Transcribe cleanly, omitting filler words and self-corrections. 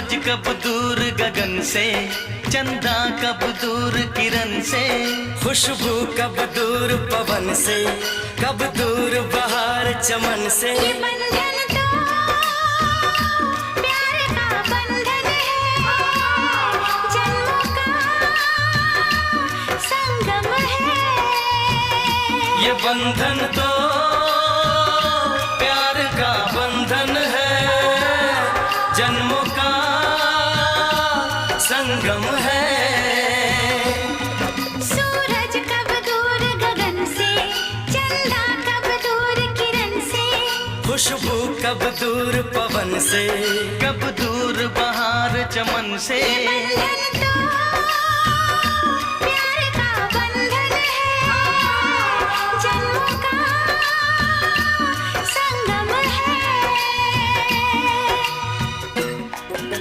सूरज कब दूर गगन से, चंदा कब दूर किरण से, खुशबू कब दूर पवन से, कब दूर बहार चमन से। ये बंधन तो प्यार का बंधन है, जन्मों का संगम है। ये बंधन तो प्यार का बंधन है, जन्मों का संगम है। सूरज कब दूर गगन से, चंदा कब दूर किरण से, खुशबू कब दूर पवन से, कब दूर बहार चमन से। बंधन